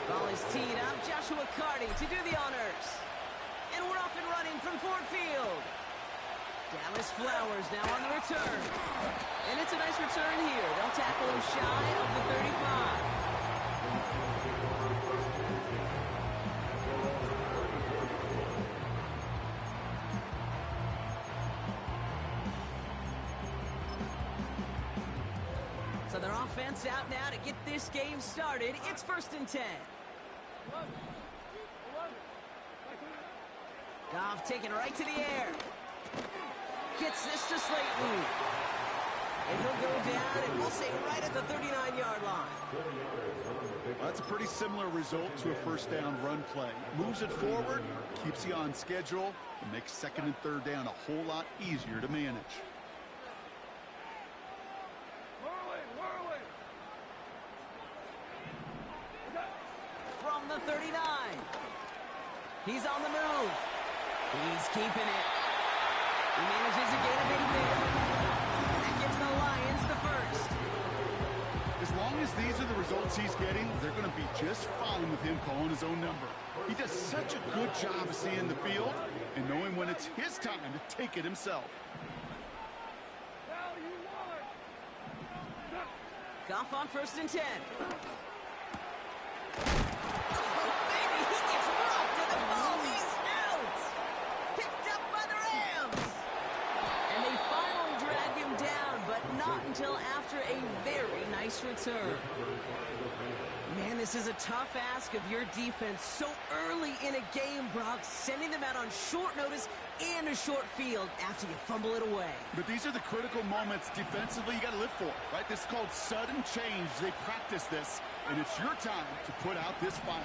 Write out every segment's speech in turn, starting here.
Ball is teed up. Joshua Carty to do the honors. And we're off and running from Ford Field. Dallas Flowers now on the return. And it's a nice return here. They'll tackle him shy of the 35. So their offense out now to get this game started. It's 1st and 10. Goff taking right to the air. Gets this to Slayton. And he'll go down, and we'll say right at the 39-yard line. Well, that's a pretty similar result to a first down run play. Moves it forward, keeps you on schedule, and makes 2nd and 3rd down a whole lot easier to manage. From the 39. He's on the move. He's keeping it. He manages a gain of 8 there. And that gives the Lions the first. As long as these are the results he's getting, they're going to be just fine with him calling his own number. He does such a good job of seeing the field and knowing when it's his time to take it himself. Goff on 1st and 10. Oh, baby, he gets rocked to the ball. He's out. Picked up by the Rams. And they finally drag him down, but not until after a very nice return. Man, this is a tough ask of your defense so early in a game, Brock, sending them out on short notice and a short field after you fumble it away. But these are the critical moments defensively you got to live for, right? This is called sudden change. They practice this, and it's your time to put out this fire.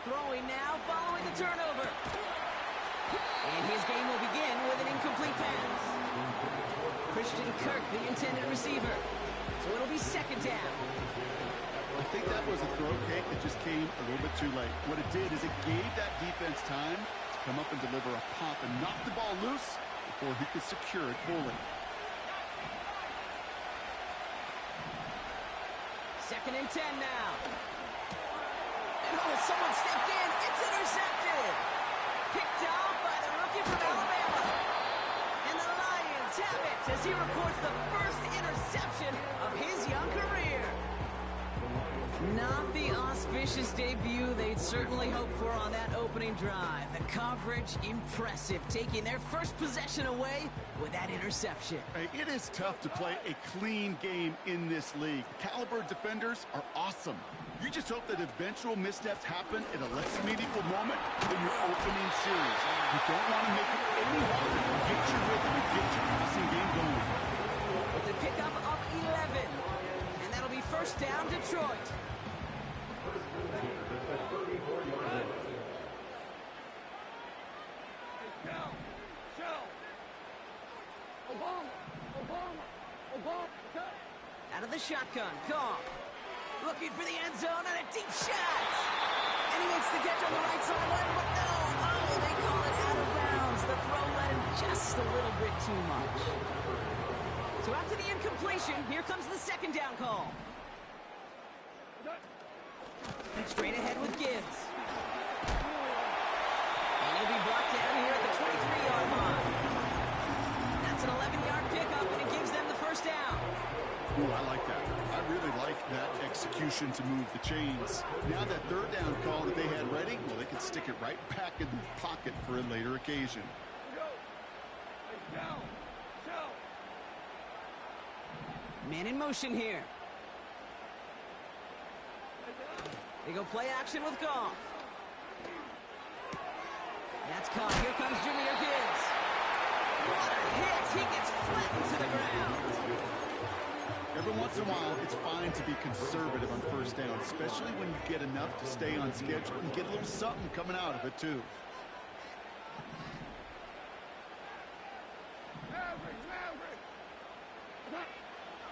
Throwing now, following the turnover. And his game will begin with an incomplete pass. Christian Kirk, the intended receiver. So it'll be 2nd down. I think that was a throw cake that just came a little bit too late. What it did is it gave that defense time to come up and deliver a pop and knock the ball loose before he could secure it fully. 2nd and 10 now. And oh, someone stepped in. It's intercepted. Picked off by the rookie from Alabama. And the Lions have it as he records the first interception of his young career. Not the auspicious debut they'd certainly hoped for on that opening drive. The coverage, impressive, taking their first possession away with that interception. Hey, it is tough to play a clean game in this league. Caliber defenders are awesome. You just hope that eventual missteps happen at a less meaningful moment than your opening series. You don't want to make it any harder to get your rhythm and get your passing game going. It's a pickup of 11, and that'll be 1st down, Detroit. Out of the shotgun, Goff. Looking for the end zone and a deep shot. And he makes the catch on the right sideline, but no. Oh, they call it out of bounds. The throw led him just a little bit too much. So after the incompletion, here comes the 2nd down call. Straight ahead with Gibbs. And he'll be brought down here at the 23-yard line. That's an 11-yard pickup, and it gives them the 1st down. Ooh, I like that. I really like that execution to move the chains. Now that 3rd down call that they had ready, well, they can stick it right back in the pocket for a later occasion. Man in motion here. They go play action with Goff. That's caught. Here comes Jahmyr Gibbs. What a hit. He gets flattened to the ground. Every once in a while, it's fine to be conservative on 1st down, especially when you get enough to stay on schedule and get a little something coming out of it, too.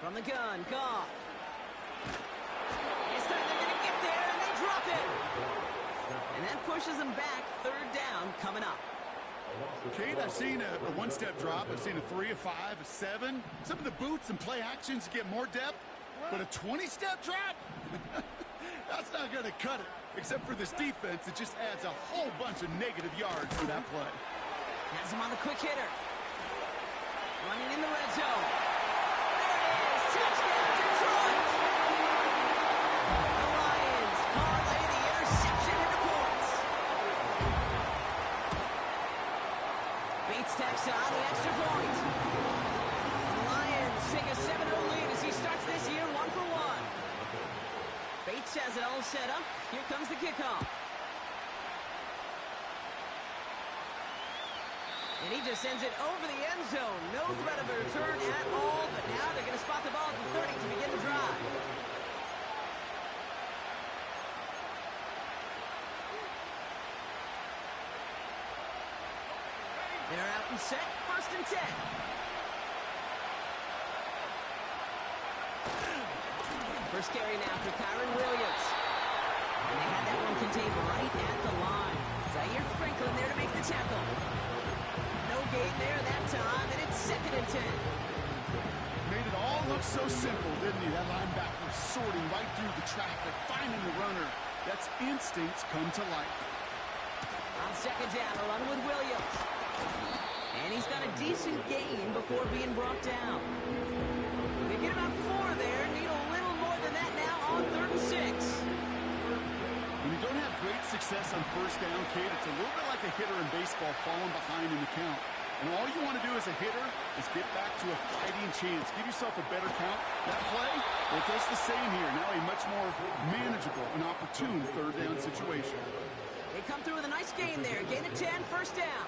From the gun, Goff. This time they're going to get there, and they drop it. And that pushes them back. 3rd down coming up. Kate, I've seen a one-step drop. I've seen a 3, a 5, a 7. Some of the boots and play actions get more depth, but a 20-step drop? That's not going to cut it. Except for this defense, it just adds a whole bunch of negative yards to that play. Has him on the quick hitter. Running in the red zone. There it is. Touchdown, Detroit. The Lions parlay the interception into points. Bates tacks on the extra point. The Lions take a 7-0 lead as he starts this year 1-for-1. Bates has it all set up. Here comes the kickoff. And he just sends it over the end zone. No threat of a return at all, but now they're going to spot the ball at the 30 to begin the drive. They're out and set. 1st and 10. First carry now for Kyren Williams. And they had that one contained right at the line. Zaire Franklin there to make the tackle. No gain there that time, and it's 2nd and 10. Made it all look so simple, didn't he? That linebacker sorting right through the traffic, finding the runner. That's instincts come to life. On 2nd down, a run with Williams. And he's got a decent gain before being brought down. They get about 4 there, need a little more than that now on 3rd and 6. When you don't have great success on 1st down, Kate, it's a little bit like a hitter in baseball falling behind in the count. And all you want to do as a hitter is get back to a fighting chance. Give yourself a better count. That play, well, it does the same here. Now a much more manageable and opportune 3rd down situation. They come through with a nice gain there. Gain of 10, 1st down.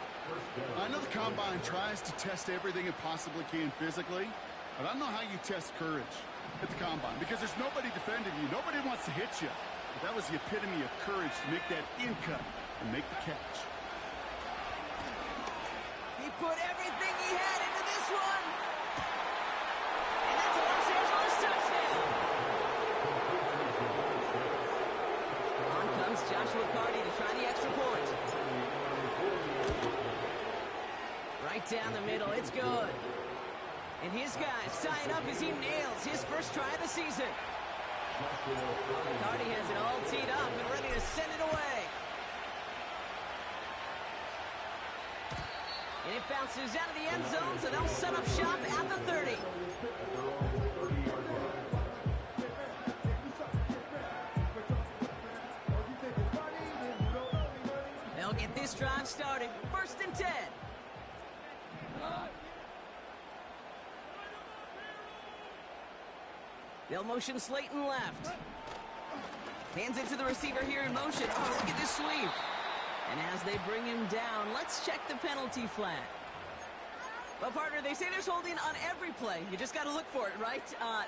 I know the Combine tries to test everything it possibly can physically, but I don't know how you test courage at the Combine because there's nobody defending you. Nobody wants to hit you. But that was the epitome of courage to make that in cut and make the catch. He put everything he had into this one. And that's a Los Angeles touchdown. On comes Joshua Carty to try the extra point. Right down the middle, it's good. And his guys tying up as he nails his first try of the season. Carty has it all teed up and ready to send it away. And it bounces out of the end zone, so they'll set up shop at the 30. They'll get this drive started. 1st and 10. They'll motion Slayton left. Hands it to the receiver here in motion. Oh, look at this sweep. And as they bring him down, let's check the penalty flag. Well, partner, they say there's holding on every play. You just got to look for it, right?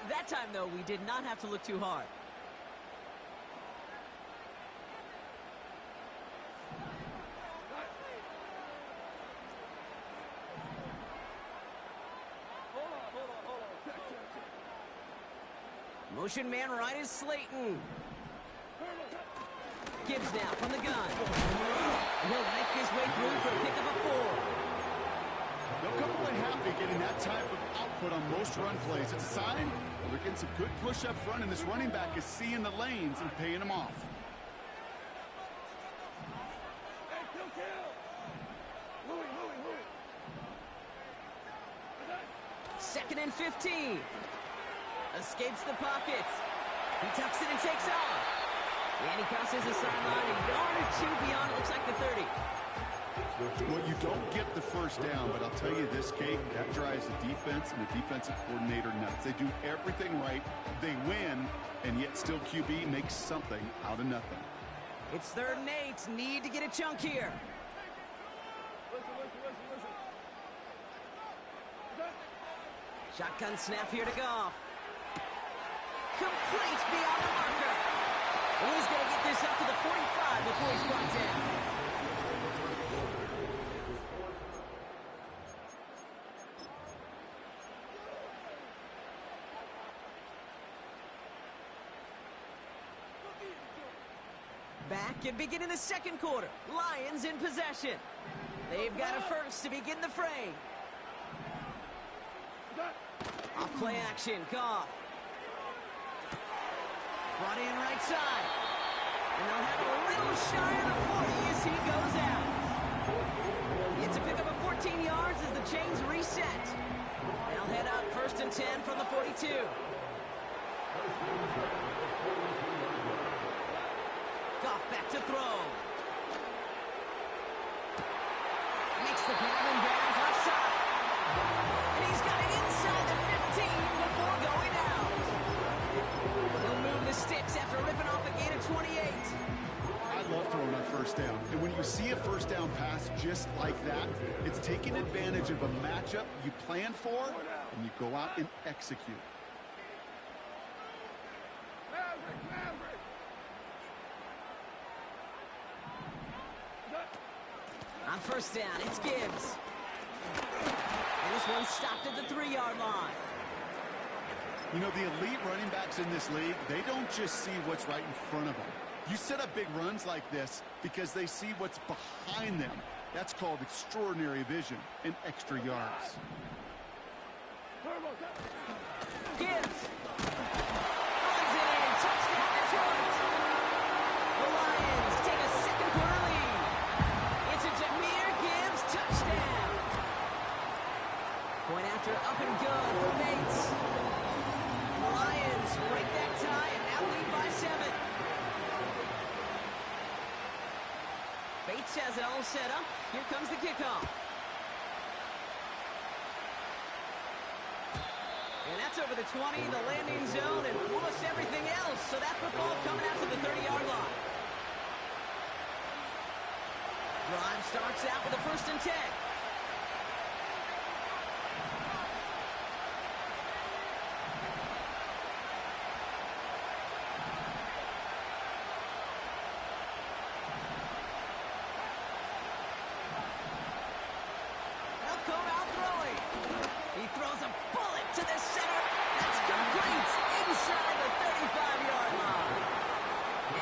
That time, though, we did not have to look too hard. Motion man right is Slayton. Gibbs now from the gun. And he'll make his way through for a pick of a 4. They'll come away happy getting that type of output on most run plays. It's a sign they're getting some good push up front, and this running back is seeing the lanes and paying them off. 2nd and 15. Escapes the pocket. He tucks it and takes off. And he crosses the sideline a yard or 2 beyond, it looks like the 30. Well, you don't get the 1st down, but I'll tell you this, Kate, that drives the defense and the defensive coordinator nuts. They do everything right. They win, and yet still QB makes something out of nothing. It's 3rd and 8. Need to get a chunk here. Shotgun snap here to Goff. Complete beyond the marker. And he's going to get this up to the 45 before he's brought down. Back and beginning the 2nd quarter. Lions in possession. They've got a first to begin the fray. Off play action, Goff. Brought in right side. And they'll have a little shy of the 40 as he goes out. It's a pickup of 14 yards as the chains reset. They'll head up 1st and 10 from the 42. Goff back to throw. Makes the grab and bounds offside. And he's got it inside the 15 before going out. He'll move the sticks after ripping off a gain of 28. I love throwing on 1st down. And when you see a 1st down pass just like that, it's taking advantage of a matchup you planned for, and you go out and execute. On 1st down, it's Gibbs. And this one's stopped at the 3-yard line. You know, the elite running backs in this league, they don't just see what's right in front of them. You set up big runs like this because they see what's behind them. That's called extraordinary vision and extra yards. Gibbs. Runs in. Touchdown Detroit. The Lions take a 2nd quarter lead. It's a Jahmyr Gibbs touchdown. Point after up and good for Bates. The Lions break that tie and now lead by 7. Bates has it all set up. Here comes the kickoff. And that's over the 20, the landing zone, and almost everything else. So that football coming out to the 30-yard line. Drive starts out with a 1st and 10. They'll come out throwing. He throws a bullet to the center. That's complete inside the 35-yard line.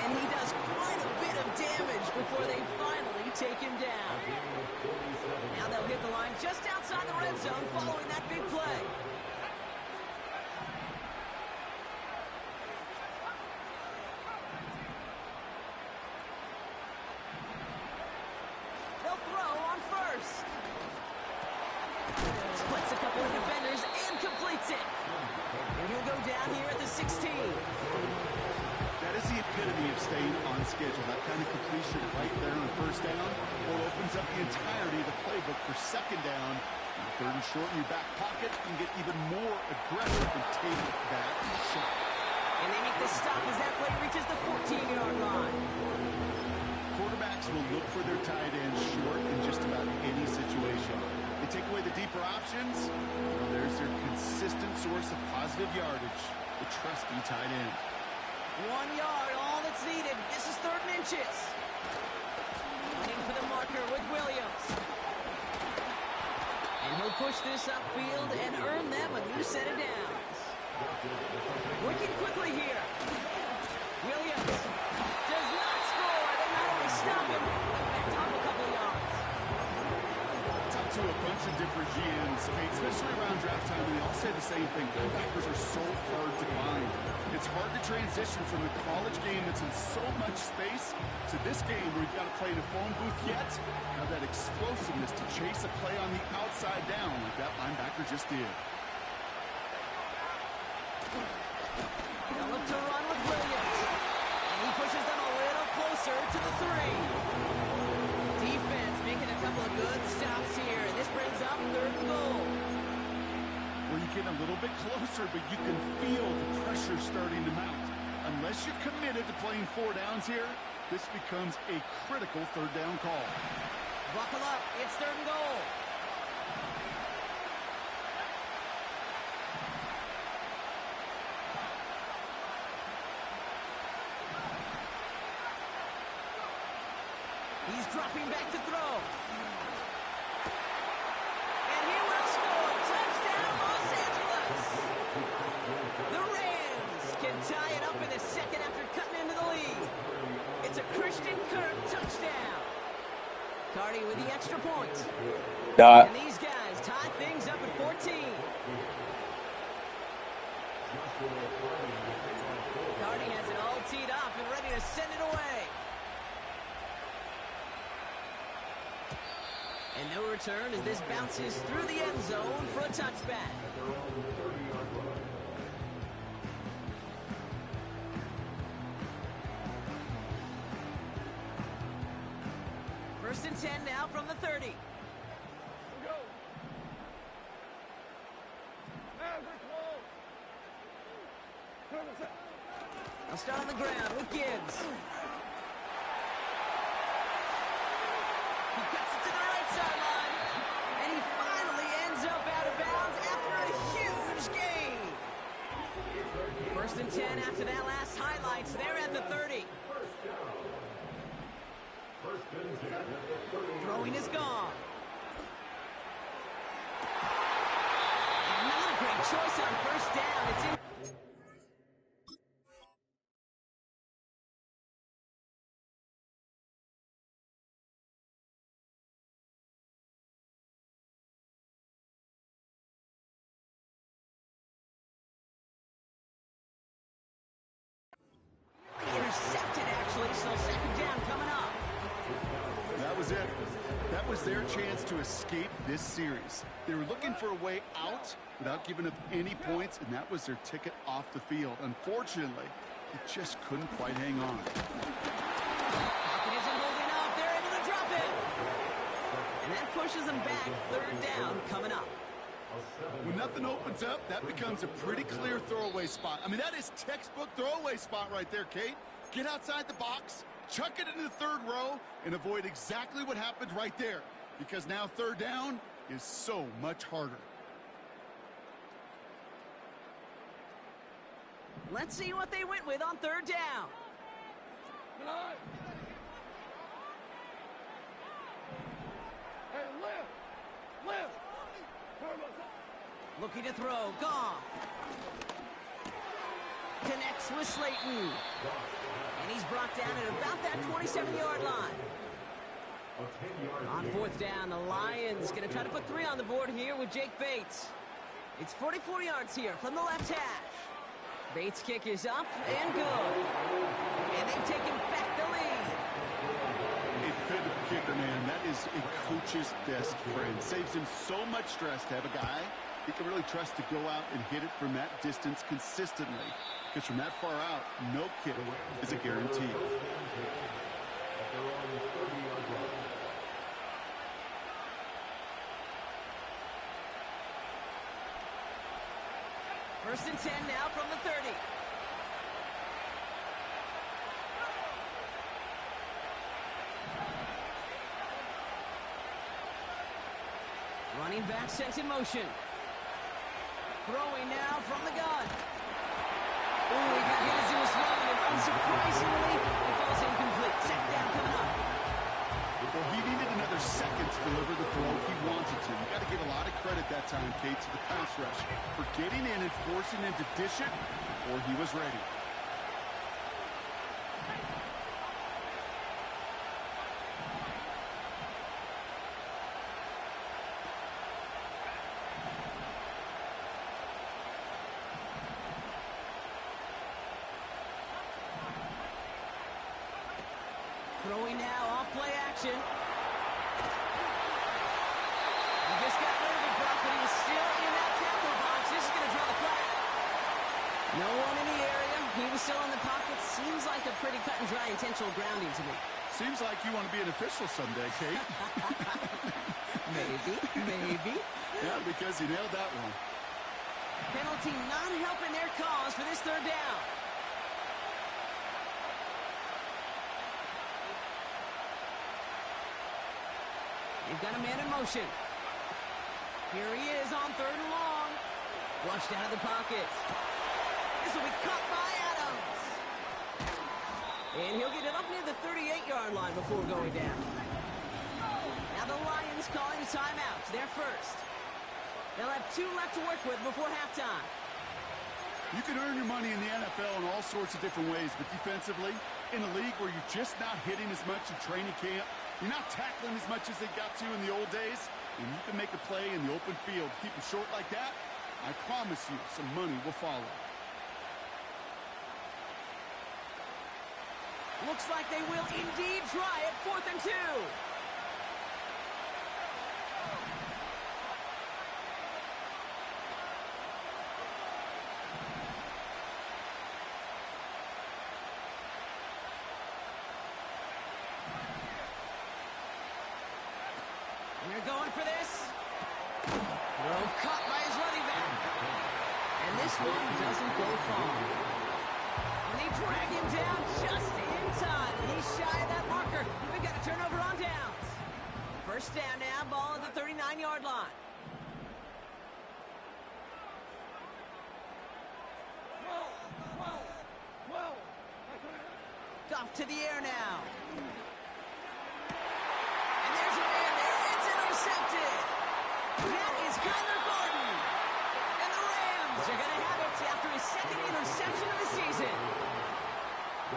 And he does quite a bit of damage before they finally take him down. Now they'll hit the line just outside the red zone following that big play. They'll throw on 1st. Splits a couple of defenders and completes it. And he'll go down here at the 16. That is the epitome of staying on schedule. That kind of completion right there on 1st down opens up the entirety of the playbook for 2nd down. 3rd and short in your back pocket, you can get even more aggressive and take that shot. And they make the stop as that play reaches the 14-yard line. Quarterbacks will look for their tight ends short in just about any situation. They take away the deeper options, well, there's their consistent source of positive yardage, the trusty tight end. 1 yard, all that's needed. This is 3rd and inches. Running for the marker with Williams. And he'll push this upfield and earn them a new set of downs. Working quickly here. Williams does not score. They not only stop him, but back up a couple yards. Talk to a bunch of different GMs, especially around draft time, and they all say the same thing. Linebackers are so hard to find. It's hard to transition from the college game that's in so much space to this game where you've got to play in a phone booth yet. Now that explosiveness to chase a play on the outside down like that linebacker just did. They'll look to run with Williams. And he pushes them a little closer to the 3. Defense making a couple of good stops here. And this brings up 3rd and goal. Where you get a little bit closer, but you can feel the pressure starting to mount. Unless you're committed to playing 4 downs here, this becomes a critical 3rd down call. Buckle up. It's 3rd and goal. He's dropping back to throw. And he will score. Touchdown, Los Angeles. The Rams can tie it up in the 2nd after cutting into the lead. It's a Christian Kirk touchdown. Cardi with the extra point. Dot. And these guys tie things up at 14. Cardi has it all teed up and ready to send it away. And no return as this bounces through the end zone for a touchback. First and 10 now from the 30. I'll start on the ground with Gibbs. He cuts it to the right sideline. And he finally ends up out of bounds after a huge gain. First and 10 after that last highlights. They're at the 30. Throwing is gone. And not a great choice on first down. It's in. Intercepted, actually, so second down coming up. That was it. That was their chance to escape this series. They were looking for a way out without giving up any points, and that was their ticket off the field. Unfortunately, they just couldn't quite hang on. Pocket isn't holding up. They're able to drop it. And that pushes them back. Third down coming up. When nothing opens up, that becomes a pretty clear throwaway spot. I mean, that is textbook throwaway spot right there, Kate. Get outside the box, chuck it into the third row, and avoid exactly what happened right there. Because now third down is so much harder. Let's see what they went with on third down. Looking to throw. Goff. Connects with Slayton. And he's brought down at about that 27-yard line. On fourth down, the Lions going to try to put 3 on the board here with Jake Bates. It's 44 yards here from the left hash. Bates' kick is up and good. And they've taken back the lead. A good kicker, man. That is a coach's best friend. Saves him so much stress to have a guy he can really trust to go out and hit it from that distance consistently. Because from that far out, no kick is a guarantee. First and 10 now from the 30. Running back sent in motion. Throwing now from the gun. Ooh, he got hit as he was throwing, and unsurprisingly, he falls incomplete. Second down coming up. Well, he needed another second to deliver the throw he wanted to. You got to give a lot of credit that time, Kate, to the pass rush for getting in and forcing him to dish it before he was ready. Throwing now off play action. He just got rid of it, Brock, but he was still in that tackle box. This is going to draw the flag. No one in the area. He was still in the pocket. Seems like a pretty cut and dry intentional grounding to me. Seems like you want to be an official someday, Kate. Maybe. Yeah, because you nailed that one. Penalty not helping their cause for this third down. They've got a man in motion. Here he is on third and long. Flushed out of the pocket. This will be caught by Adams. And he'll get it up near the 38-yard line before going down. Now the Lions calling a timeout. They're first. They'll have 2 left to work with before halftime. You can earn your money in the NFL in all sorts of different ways, but defensively, in a league where you're just not hitting as much in training camp, You're not tackling as much as they got to in the old days, and you can make a play in the open field. Keep them short like that, I promise you some money will follow. Looks like they will indeed try it. 4th and 2. They're going for this. Throw caught by his running back. And this one doesn't go far. And they drag him down just in time. He's shy of that marker. We've got a turnover on downs. First down now, ball at the 39-yard line. Off to the air now. And there's a man there. It's intercepted. That is Kyler Gordon. And the Rams are going to have it after his second interception of the season.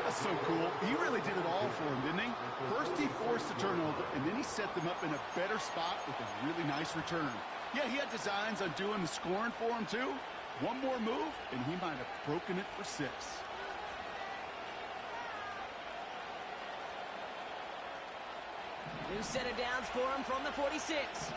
That's so cool. He really did it all for him, didn't he? First he forced the turnover, and then he set them up in a better spot with a really nice return. Yeah, he had designs on doing the scoring for him, too. One more move, and he might have broken it for 6. New set of downs for him from the 46.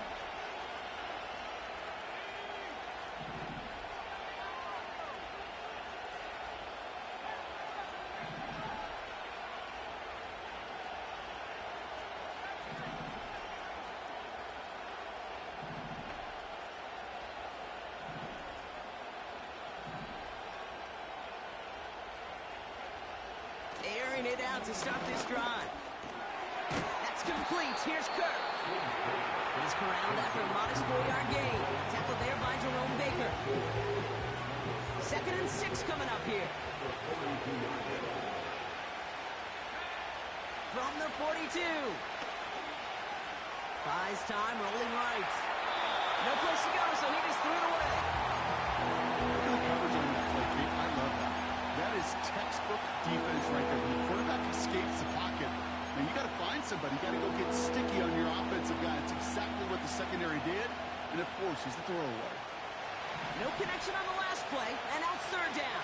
Airing it out to start this drive. That's complete. Here's Kirk. He's corralled after a modest 4-yard gain. Tackled there by Jerome Baker. 2nd and 6 coming up here. From the 42. Buys time, rolling right. No place to go, so he just threw it away. Look at the coverage on that play, Kate. I love that. That is textbook defense right there. When the quarterback escapes the pocket, and you got to find somebody. You got to go get sticky on your offensive guy. It's exactly what the secondary did. And, of course, he's the throwaway. No connection on the last play, and now it's 3rd down.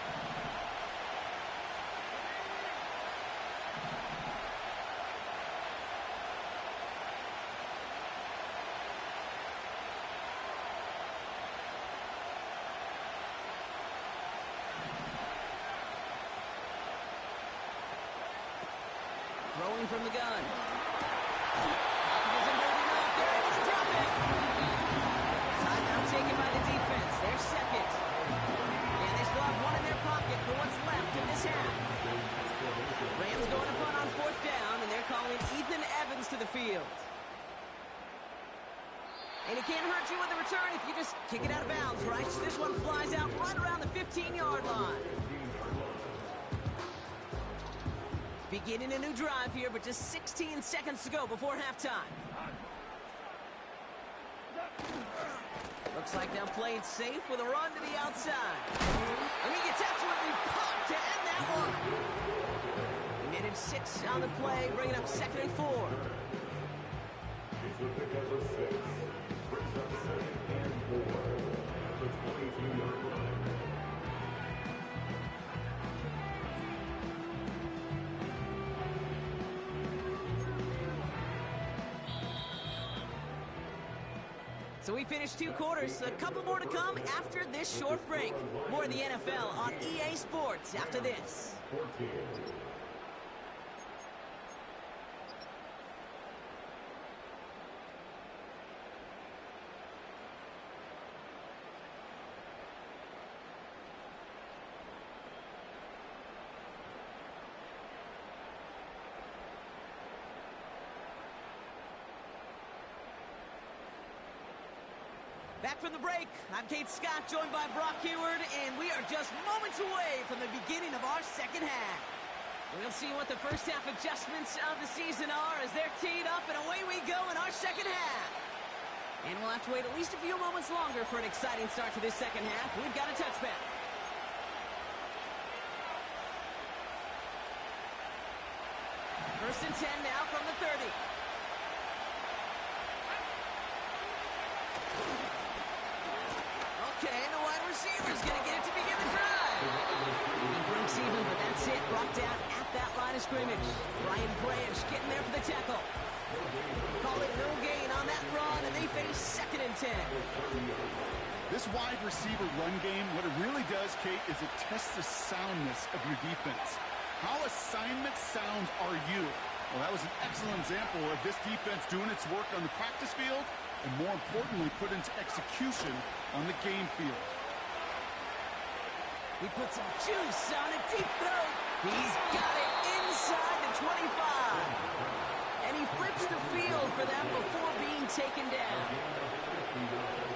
Throwing from the gun. Isn't holding up. They're able to drop it. Timeout taken by the defense. They're second. And they still have one in their pocket for what's left in this half. Rams going to punt on 4th down, and they're calling Ethan Evans to the field. And it can't hurt you with the return if you just kick it out of bounds, right? So this one flies out right around the 15-yard line. Beginning a new drive here, but just 16 seconds to go before halftime. Looks like they'll play it safe with a run to the outside. And he gets absolutely pumped to end that one. He netted 6 on the play, bringing up 2nd and 4. So we finished 2 quarters. A couple more to come after this short break. More of the NFL on EA Sports after this. Back from the break, I'm Kate Scott, joined by Brock Heward, and we are just moments away from the beginning of our second half. We'll see what the first half adjustments of the season are as they're teed up, and away we go in our second half. And we'll have to wait at least a few moments longer for an exciting start to this second half. We've got a touchback. First and 10 now from the 30. receiver's going to get it to begin the drive. He breaks even, but that's it. Brought down at that line of scrimmage. Brian Branch getting there for the tackle. Call it no gain on that run, and they face 2nd and 10. This wide receiver run game, what it really does, Kate, is it tests the soundness of your defense. How assignment sound are you? Well, that was an excellent example of this defense doing its work on the practice field and, more importantly, put into execution on the game field. He puts some juice on a deep throw. He's got it inside the 25. And he flips the field for that before being taken down.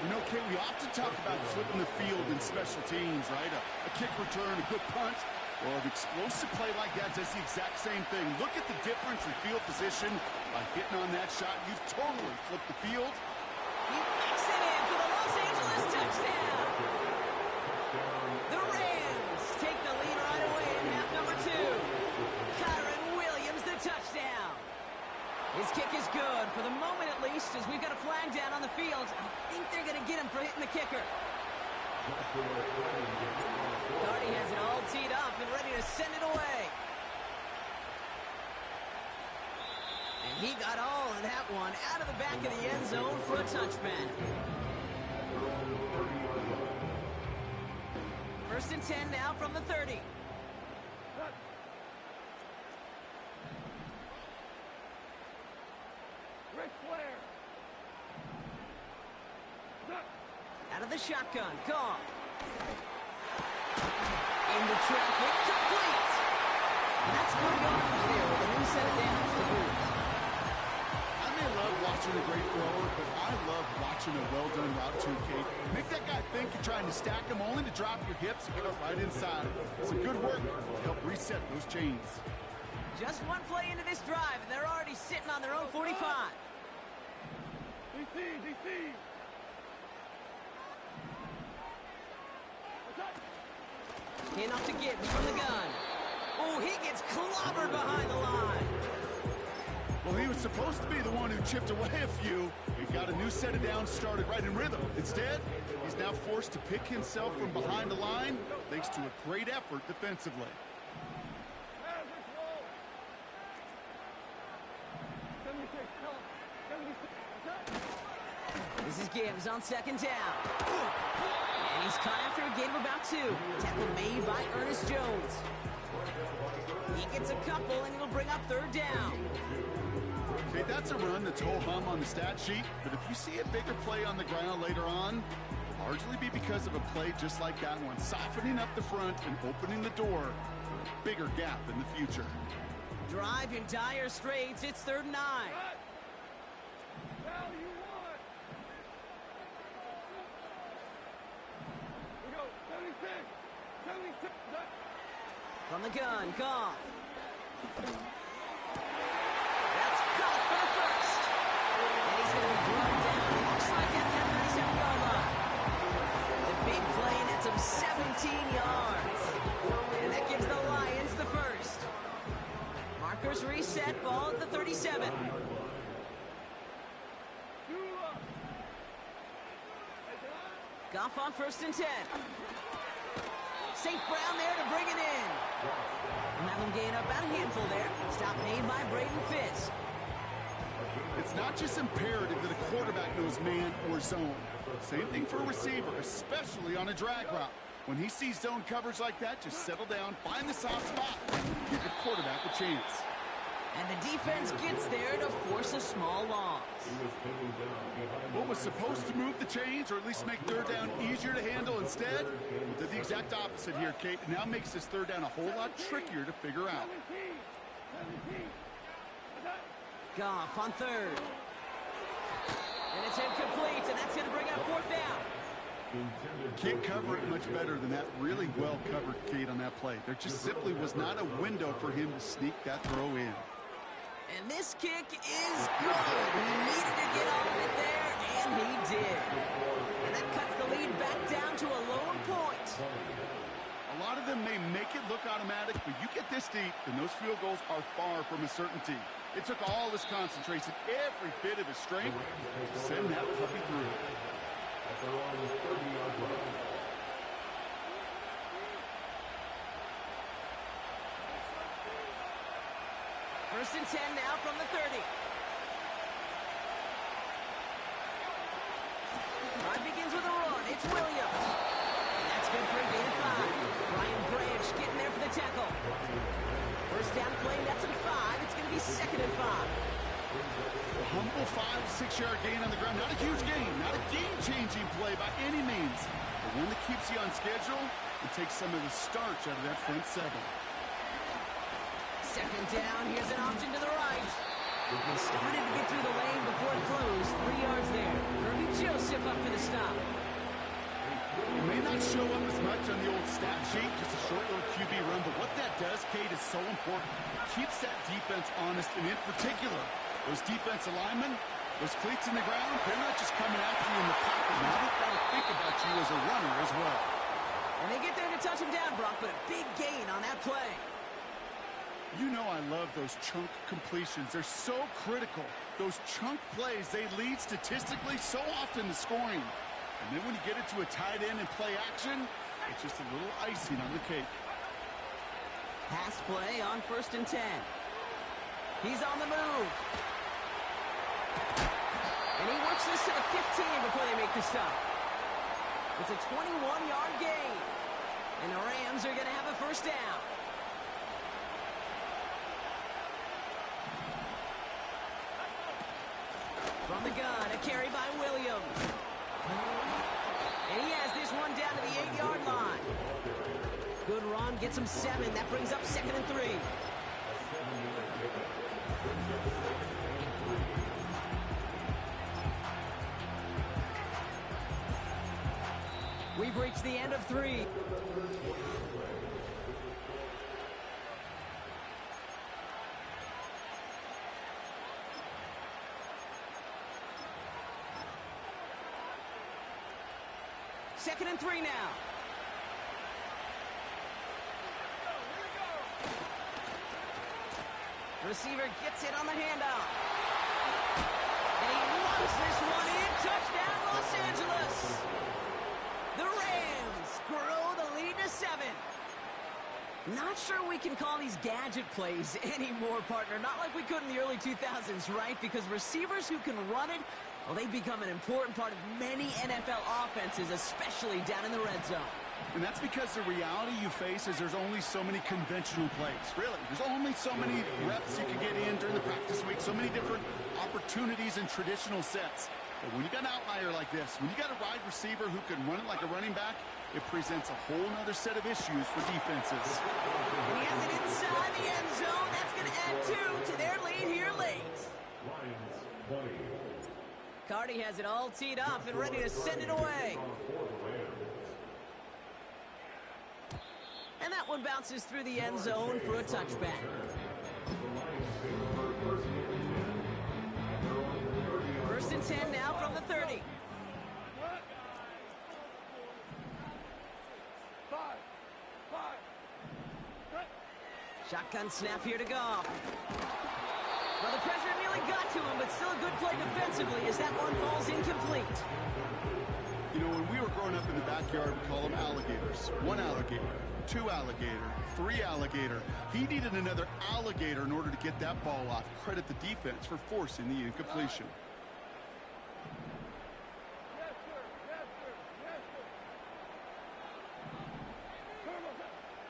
You know, Kate, we often talk about flipping the field in special teams, right? A kick return, a good punt. Well, an explosive play like that does the exact same thing. Look at the difference in field position by hitting on that shot. You've totally flipped the field. He makes it in for the Los Angeles touchdown. The Rams take the lead right away in half number 2. Kyren Williams, the touchdown. His kick is good, for the moment at least, as we've got a flag down on the field. I think they're going to get him for hitting the kicker. Cardi has it all teed up and ready to send it away. And he got all of that one out of the back of the end zone for a touchback. 1st and 10 now from the 30. Out of the shotgun, Goff. Into traffic, complete. And that's good yardage there with a new set of downs to boot. I may love watching a great thrower, but I love watching a well-done route too, Kate. Make that guy think you're trying to stack him only to drop your hips and cut right inside. Some good work to help reset those chains. Just one play into this drive, and they're already sitting on their own 45. DC. Handoff to Gibbs from the gun. Oh, he gets clobbered behind the line. Well, he was supposed to be the one who chipped away a few. He got a new set of downs started right in rhythm. Instead, he's now forced to pick himself from behind the line thanks to a great effort defensively. This is Gibbs on 2nd down. And he's caught after a gain of about 2. Tackle made by Ernest Jones. He gets a couple, and it'll bring up 3rd down. Okay, that's a run that's ho-hum on the stat sheet, but if you see a bigger play on the ground later on, it'll largely be because of a play just like that one, softening up the front and opening the door for a bigger gap in the future. Drive in dire straits. It's 3rd and 9. From the gun, Goff. That's caught for the first. And he's going to be brought down. Looks like at that 37-yard line. The big play nets him 17 yards. And that gives the Lions the first. Markers reset, ball at the 37. Goff on 1st and 10. St. Brown there to bring it in. We'll have him gain up about a handful there. Stop made by Braden Fitz. It's not just imperative that a quarterback knows man or zone. Same thing for a receiver, especially on a drag route. When he sees zone coverage like that, just settle down, find the soft spot, give your quarterback a chance. And the defense gets there to force a small loss. What was supposed to move the chains, or at least make 3rd down easier to handle instead, did the exact opposite here, Kate. It now makes this 3rd down a whole lot trickier to figure out. Goff on 3rd. And it's incomplete, and that's going to bring up 4th down. Can't cover it much better than that. Really well covered, Kate, on that play. There just simply was not a window for him to sneak that throw in. And this kick is good. He needed to get all of it there, and he did. And that cuts the lead back down to a lower point. A lot of them may make it look automatic, but you get this deep, and those field goals are far from a certainty. It took all his concentration, every bit of his strength, to send that puppy through. First and 10 now from the 30. Drive begins with a run. It's Williams. And that's good for a gain of 5. Brian Branch getting there for the tackle. First down play, that's in 5. It's going to be second and 5. A humble 5 to 6 yard gain on the ground. Not a huge gain, not a game-changing play by any means, but one that keeps you on schedule and takes some of the starch out of that front 7. Second down, here's an option to the right. He started to get through the lane before it closed. 3 yards there. Kirby Joseph up for the stop. It may not show up as much on the old stat sheet, just a short little QB run, but what that does, Kate, is so important. It keeps that defense honest, and in particular, those defensive linemen, those cleats in the ground, they're not just coming after you in the pocket. Now they've got to think about you as a runner as well. And they get there to touch him down, Brock, but a big gain on that play. You know I love those chunk completions. They're so critical. Those chunk plays, they lead statistically so often to scoring. And then when you get it to a tight end and play action, it's just a little icing on the cake. Pass play on first and 10. He's on the move. And he works this to the 15 before they make the stop. It's a 21-yard gain. And the Rams are going to have a first down. From the gun, a carry by Williams. And he has this one down to the 8-yard line. Good run, gets him 7. That brings up second and 3. We've reached the end of 3. Second and 3 now. Receiver gets it on the handoff. And he runs this one in. Touchdown, Los Angeles. The Rams grow the lead to 7. Not sure we can call these gadget plays anymore, partner. Not like we could in the early 2000s, right? Because receivers who can run it, well, they've become an important part of many NFL offenses, especially down in the red zone. And that's because the reality you face is there's only so many conventional plays. Really, there's only so many reps you can get in during the practice week, so many different opportunities and traditional sets. But when you got an outlier like this, when you got a wide receiver who can run it like a running back, it presents a whole other set of issues for defenses. And he has it inside the end zone. That's going to add 2 to their lead here late. Cardi has it all teed up and ready to send it away. And that one bounces through the end zone for a touchback. First and 10 now from the 30. Shotgun snap here to Goff. Well, the pressure nearly got to him, but still a good play defensively as that one falls incomplete. You know, when we were growing up in the backyard, we call them alligators. 1 alligator, 2 alligator, 3 alligator. He needed another alligator in order to get that ball off. Credit the defense for forcing the incompletion.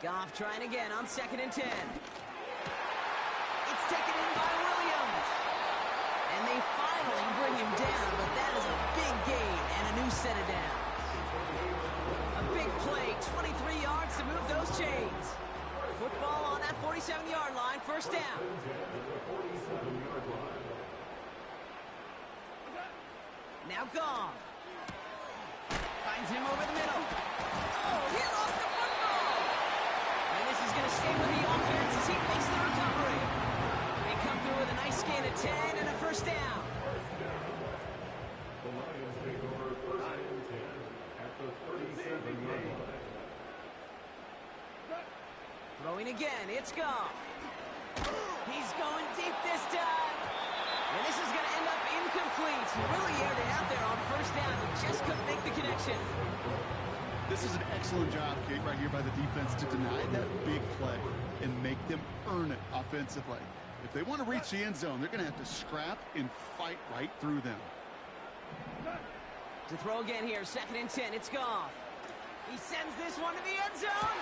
Goff trying again on second and 10. It's taken in by Williams. And they finally bring him down, but that is a big gain and a new set of downs. A big play, 23 yards to move those chains. Football on that 47-yard line, first down. Now Goff. Finds him over the middle. Oh, he lost the football. And this is going to stay with the offense as he makes the recovery. They come through with a nice gain of 10 and a first down. The Lions take over first and 10 at the 37-yard line. Throwing again, it's Goff. He's going deep this time. And this is going to end up incomplete. Really aired it out there on first down, but just couldn't make the connection. This is an excellent job, Kate, right here by the defense to deny that big play and make them earn it offensively. If they want to reach the end zone, they're going to have to scrap and fight right through them. To throw again here, 2nd and 10. It's Goff. He sends this one to the end zone.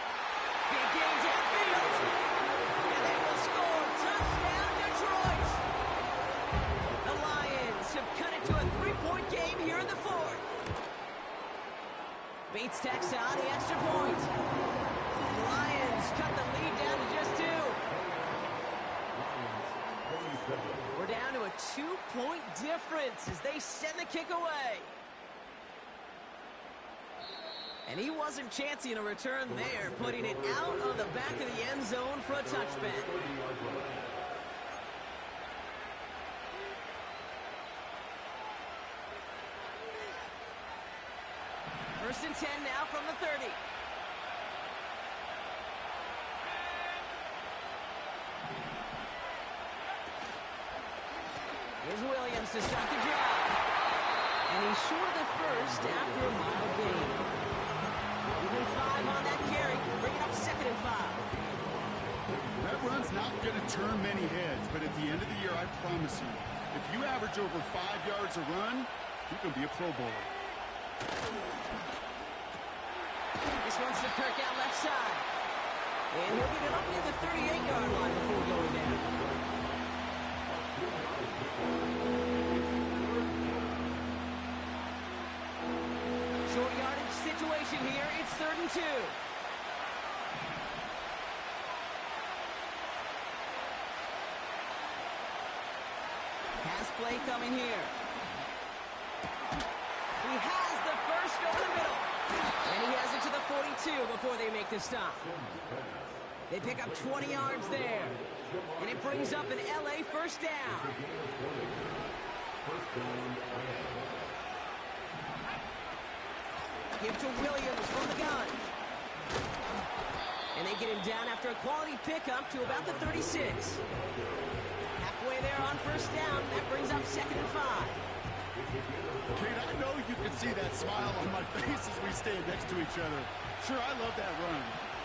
Big game downfield. And they will score. Touchdown, Detroit. The Lions have cut it to a 3-point game here in the 4th. Bates tacks on the extra point. The Lions cut the lead down to just 2. We're down to a 2-point difference as they send the kick away. And he wasn't chancing a return there, putting it out on the back of the end zone for a touchback. First and 10 now from the 30. Here's Williams to start the drive. And he's short of the first after a mile gain. Even 5 on that carry, bringing up 2nd and 5. That run's not going to turn many heads, but at the end of the year, I promise you, if you average over 5 yards a run, you can be a Pro Bowler. This one's to Kirk out left side. And he'll get it up near the 38-yard line before going down. Short yardage situation here. It's 3rd and 2. Pass play coming here. He has the first over the middle. And he has it to the 42 before they make the stop. They pick up 20 yards there. And it brings up an LA first down. Give to Williams from the gun. And they get him down after a quality pickup to about the 36. Halfway there on first down. That brings up 2nd and 5. Kate, I know you can see that smile on my face as we stand next to each other. Sure, I love that run.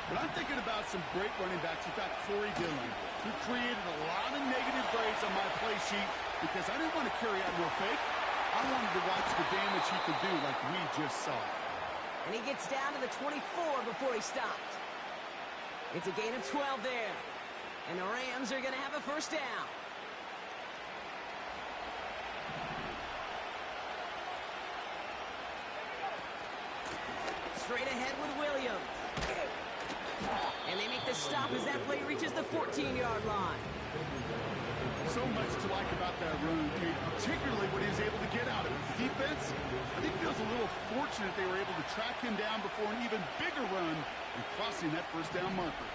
But I'm thinking about some great running backs. You've got Corey Dillon, who created a lot of negative grades on my play sheet because I didn't want to carry out no fake. I wanted to watch the damage he could do like we just saw. And he gets down to the 24 before he stopped. It's a gain of 12 there. And the Rams are going to have a first down. Straight ahead with Williams. And they make the stop as that play reaches the 14-yard line. So much to like about that run, Kate, particularly what he was able to get out of it. The defense, I think, feels a little fortunate they were able to track him down before an even bigger run and crossing that first down marker.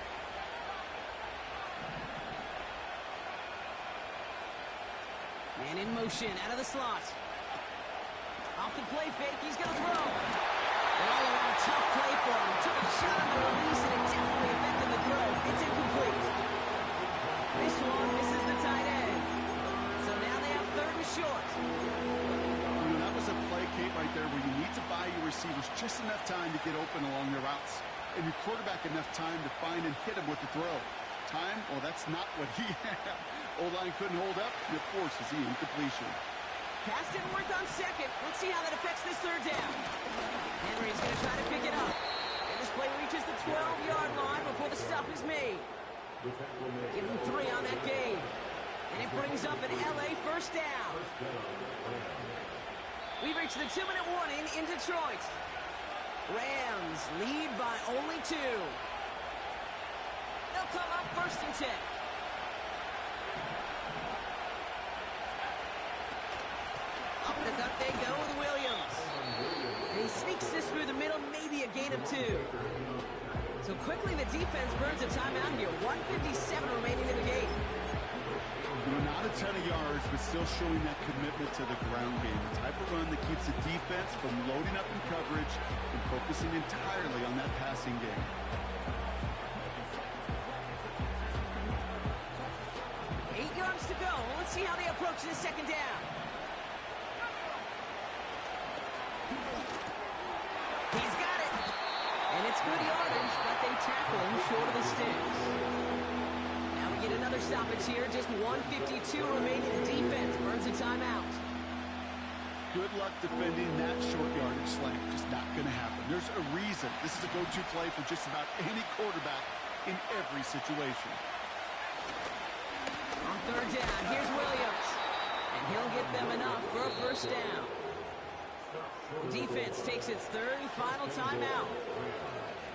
Man in motion out of the slot. Off the play fake, he's going to throw. An all-around tough play for him. Took a shot on the release, and it definitely affected the throw. It's incomplete. This one misses the tight end. So now they have 3rd and short. That was a play, Kate, right there where you need to buy your receivers just enough time to get open along their routes. And your quarterback enough time to find and hit him with the throw. Time? Well, that's not what he had. O-line couldn't hold up, and it forces the incompletion. Pass didn't work on 2nd. Let's see how that affects this 3rd down. Henry's going to try to pick it up. And this play reaches the 12-yard line before the stop is made. Give him 3 on that game. And it brings up an LA first down. We've reached the 2-minute warning in Detroit. Rams lead by only 2. They'll come up 1st and 10. Up the gut they go with Williams. And he sneaks this through the middle, maybe a gain of 2. So quickly the defense burns a timeout here. 1:57 remaining in the game. Not a ton of yards, but still showing that commitment to the ground game. The type of run that keeps the defense from loading up in coverage and focusing entirely on that passing game. Eight yards to go. Let's see how they approach this 2nd down. He's got it. And it's good yardage, but they tackle him short of the sticks. Now we get get another stoppage here. Just 1:52 remaining. The defense earns a timeout. Good luck defending that short yardage slant. Just not going to happen. There's a reason this is a go-to play for just about any quarterback in every situation. On third down, here's Williams. And he'll get them enough for a first down. The defense takes its third and final timeout.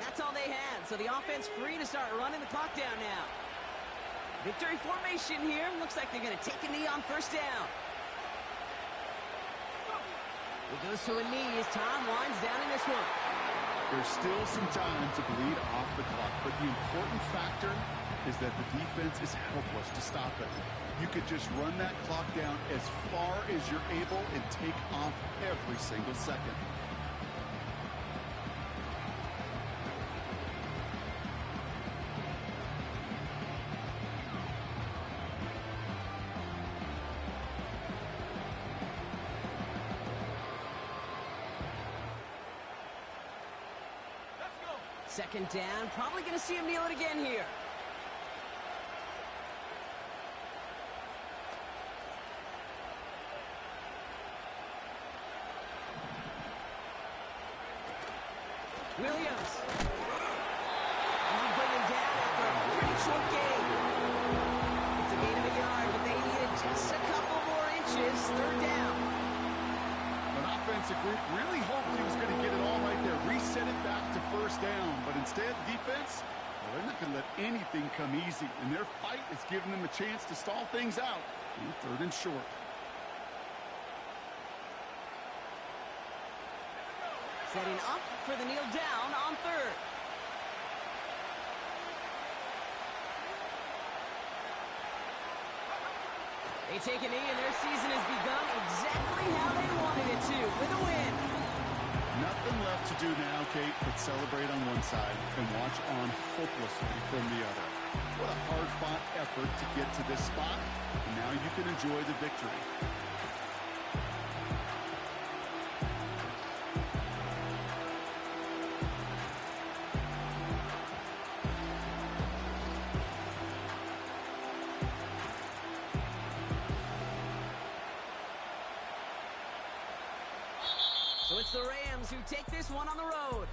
That's all they had, so the offense free to start running the clock down now. Victory formation here. Looks like they're going to take a knee on first down. It goes to a knee as Tom winds down in this one. There's still some time to bleed off the clock, but the important factor is that the defense is helpless to stop it. You could just run that clock down as far as you're able and take off every single second. Second down, probably going to see him kneel it again here. Williams. And they bring him down after a pretty short gain. It's a gain of a yard, but they needed just a couple more inches. Third down. An offensive group really hoped he was going to get it all right there, reset it back to first down, but instead, defense, well, they're not going to let anything come easy, and their fight is giving them a chance to stall things out in third and short. Setting up for the kneel down on third. They take a knee, and their season has begun exactly how they wanted it to, with a win. Nothing left to do now, Kate, but celebrate on one side and watch on hopelessly from the other. What a hard-fought effort to get to this spot, and now you can enjoy the victory. So it's the Rams who take this one on the road.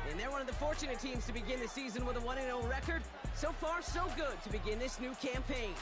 And they're one of the fortunate teams to begin the season with a 1-0 record. So far, so good to begin this new campaign.